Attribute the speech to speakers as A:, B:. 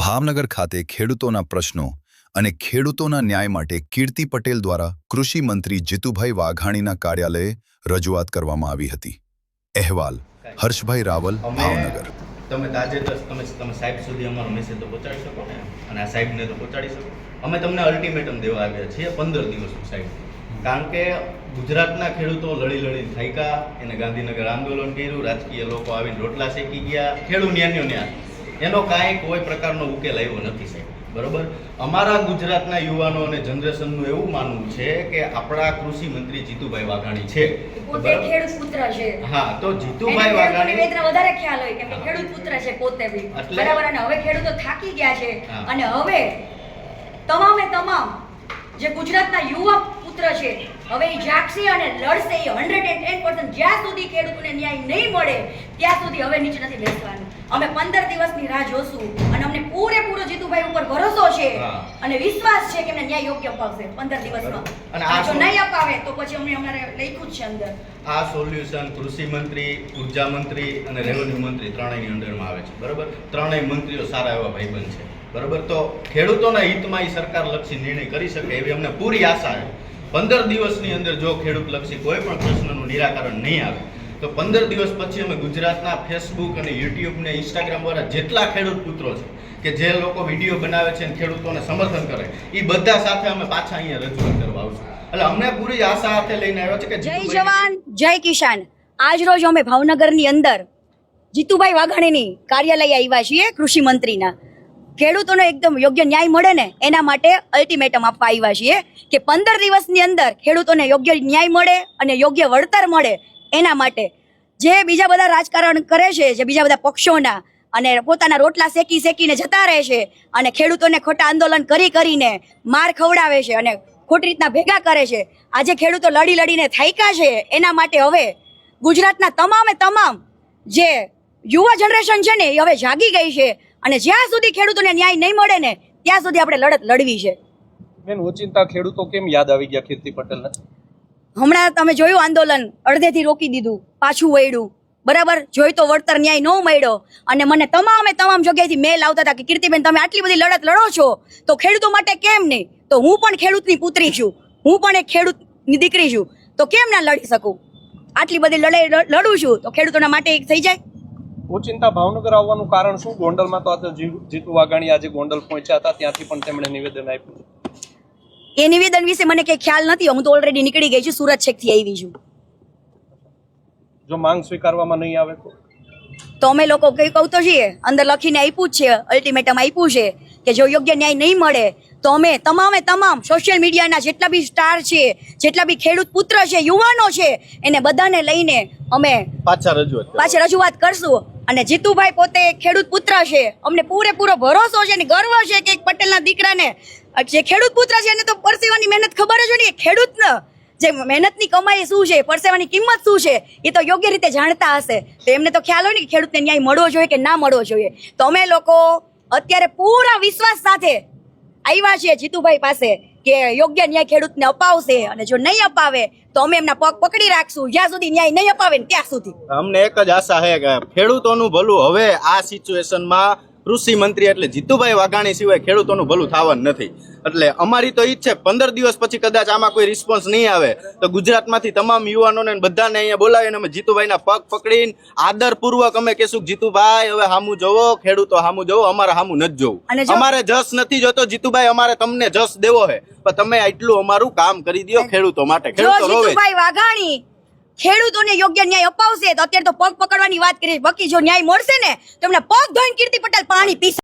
A: ભાવનગર ખાતે ખેડૂતોના પ્રશ્નો અને ખેડૂતોના ન્યાય માટે કીર્તિ પટેલ દ્વારા કૃષિ મંત્રી જીતુભાઈ વાઘાણીના કાર્યાલયે રજૂઆત કરવામાં આવી હતી। અહેવાલ હર્ષભાઈ રાવલ, ભાવનગર।
B: તમે તાજેતર તમે સાહેબ સુધી અમારો મેસેજ તો પહોંચાડી શકો ને, અને આ સાહેબને તો પહોંચાડી શકો। અમે તમને અલ્ટિમેટમ દેવા આવ્યા છીએ 15 દિવસનું સાહેબ, કારણ કે ગુજરાતના ખેડૂતો લડી થાક્યા, એને ગાંધીનગર આંદોલન કર્યું, રાજકીય લોકો આવીને રોટલા શેકી ગયા, ખેડૂત ન્યાય એનો કાંઈ કોઈ પ્રકારનો ઉકેલ આવ્યો નથી સાહેબ, બરોબર। અમારા ગુજરાતના યુવાનો અને જનરેશનનું એવું માનવું છે કે આપણા કૃષિ મંત્રી જીતુભાઈ વાઘાણી છે,
C: પોતે ખેડૂત પુત્ર છે।
B: હા, તો જીતુભાઈ વાઘાણી
C: વધારે ખ્યાલ હોય કે ખેડૂત પુત્ર છે પોતે બી, બરાબર। અને હવે ખેડૂતો થાકી ગયા છે, અને હવે તમામે તમામ જે ગુજરાતના યુવા પુત્ર છે હવે એ જાગશે અને લડશે 110%। જ્યાં સુધી ખેડૂતોને ન્યાય નહીં મળે ત્યાં સુધી હવે નીચે નથી બેસવાનું। અમે 15 દિવસની રાહ જોશું, અને અમને પૂરેપૂરો જીતુભાઈ ઉપર ભરોસો છે અને વિશ્વાસ છે કે એમને ન્યાય યોગ્ય અપાવશે 15 દિવસમાં। અને જો નહીં અપાવે તો પછી અમારે લખ્યું જ છે અંદર,
B: આ સોલ્યુશન કૃષિ મંત્રી, ઉર્જા મંત્રી અને રેવન્યુ મંત્રી ત્રણેયની અંડરમાં આવે છે, બરોબર। ત્રણેય મંત્રીઓ સારા એવા ભાઈબંધ છે, બરોબર। તો ખેડૂતોના હિતમાં એ સરકાર લક્ષી નિર્ણય કરી શકે એવી અમને પૂરી આશા છે। 15 દિવસની અંદર જો ખેડૂત લક્ષી કોઈ પણ પ્રશ્નનું નિરાકરણ નહીં આવે તો 15 દિવસ પછી અમે ગુજરાતના ફેસબુક અને યુટ્યુબ ને ઇન્સ્ટાગ્રામ વાળા જેટલા ખેડૂત પુત્રો છે કે જે લોકો વિડીયો બનાવે છે અને ખેડૂતોને સમર્થન કરે, એ બધા સાથે અમે પાછા અહીંયા રજૂઆત કરવા આવશું। એટલે અમને પૂરી આશા સાથે લઈને આવ્યો છે કે
C: જય જવાન જય કિસાન। આજ રોજ અમે ભાવનગરની અંદર જીતુભાઈ વાઘાણીની કાર્યાલય આવ્યા છીએ કૃષિ મંત્રીના। ખેડૂતોને એકદમ યોગ્ય ન્યાય મળે ને એના માટે અલ્ટિમેટમ આપવા આવ્યા છીએ કે 15 દિવસની અંદર ખેડૂતોને યોગ્ય ન્યાય મળે અને યોગ્ય વળતર મળે એના માટે જે બીજા બધા રાજકારણ કરે છે, જે બીજા બધા પક્ષોના, અને પોતાના રોટલા શેકીને જતા રહે છે અને ખેડૂતોને ખોટા આંદોલન કરીને માર ખવડાવે છે અને ખોટી રીતના ભેગા કરે છે। આજે ખેડૂતો લડીને થાક્યા છે, એના માટે હવે ગુજરાતના તમામ જે યુવા જનરેશન છે ને એ હવે જાગી ગઈ છે, અને જ્યાં સુધી ખેડૂતોને ન્યાય નહીં મળે ને ત્યાં સુધી આપણે લડત લડવી છે।
D: બેન, ઓચિંતા ખેડૂતો કેમ યાદ આવી ગયા કીર્તિ પટેલને?
C: હમણાં તમે જોયું આંદોલન અડધેથી રોકી દીધું, પાછું વળ્યું, બરાબર। જોઈ તો વળતર ન્યાય ન મળ્યો, અને મને તમામ જગ્યાએથી મેલ આવતા હતા કે કીર્તિબેન તમે આટલી બધી લડત લડો છો તો ખેડૂતો માટે કેમ નહીં? તો હું પણ ખેડૂતની પુત્રી છું, હું પણ એક ખેડૂતની દીકરી છું, તો કેમ ના લડી શકું? આટલી બધી લડાઈ લડું છું તો ખેડૂતોના માટે એક થઈ જાય।
D: ઓચિંતા ભાવનગર આવવાનું કારણ શું? ગોંડલમાં તો આજે જીતુ વાઘાણી આજે ગોંડલ પહોંચ્યા હતા, ત્યાંથી પણ તેમણે નિવેદન આપ્યું।
C: એ નિવેદન વિશે મને કઈ ખ્યાલ નથી, હું તો ઓલરેડી નીકળી ગઈ છું, સુરત છેકથી આવી છું।
D: જો માંગ સ્વીકારવામાં નહીં આવે
C: તો અમે લોકો કઈ કહું તો છીએ, અંદર લખીને આપ્યું જ છે, અલ્ટિમેટમ આપ્યું છે કે જો યોગ્ય ન્યાય નહીં મળે તો અમે તમામ સોશિયલ મીડિયાના જેટલા બી સ્ટાર છે, જેટલા બી ખેડૂત પુત્ર છે, યુવાનો છે, એને બધાને લઈને અમે પાછા રજૂઆત કરશું। અને જીતુભાઈ પોતે ખેડૂત પુત્ર છે, અમને પૂરેપૂરો ભરોસો છે અને ગર્વ છે કે એક પટેલના દીકરાને જે ખેડૂત પુત્ર છે એને તો પરસેવાની મહેનત ખબર જ હોય ને, ખેડૂતને જે મહેનતની કમાઈ શું છે, પરસેવાની કિંમત શું છે એ તો યોગ્ય રીતે જાણતા હશે, તો એમને તો ખ્યાલ હોય ને કે ખેડૂતને ન્યાય મળવો જોઈએ કે ના મળવો જોઈએ। તો અમે લોકો અત્યારે પૂરા વિશ્વાસ સાથે આવ્યા છીએ જીતુભાઈ પાસે કે યોગ્ય ન્યાય ખેડૂતને અપાવશે, અને જો નહીં અપાવે તો અમે એમના પગ પકડી રાખશું જ્યાં સુધી ન્યાય નહીં અપાવે ને ત્યાં સુધી।
B: અમને એક જ આશા છે કે ખેડૂતોનું ભલું હવે આ સિચ્યુએશનમાં કૃષિ મંત્રી એટલે જીતુભાઈ વાઘાણી સિવાય ખેડૂતોનું ભલું થવાનું નથી। એટલે અમારી તો ઈ જ છે 15 દિવસ પછી કદાચ આમાં કોઈ રિસ્પોન્સ નહીં આવે તો ગુજરાતમાંથી તમામ યુવાનોને બધાને અહીંયા બોલાવીને અમે જીતુભાઈના પગ પકડીને આદરપૂર્વક અમે કહેશું કે જીતુભાઈ હવે હામું જોવો, ખેડૂતો હામું જોવો, અમારે હામું નથી જોવું, અમારે જસ નથી જોતો જીતુભાઈ, અમારે તમને જસ દેવો છે, પણ તમે આટલું અમારું કામ કરી દો ખેડૂતો માટે। ખેડૂતો રોવે,
C: જીતુભાઈ વાઘાણી ખેડૂતોને યોગ્ય ન્યાય અપાવશે તો અત્યારે તો પગ પકડવાની વાત કરીએ, બાકી જો ન્યાય મળશે ને તો એમના પગ ધોઈને કીર્તિ પટેલ પાણી પીશે।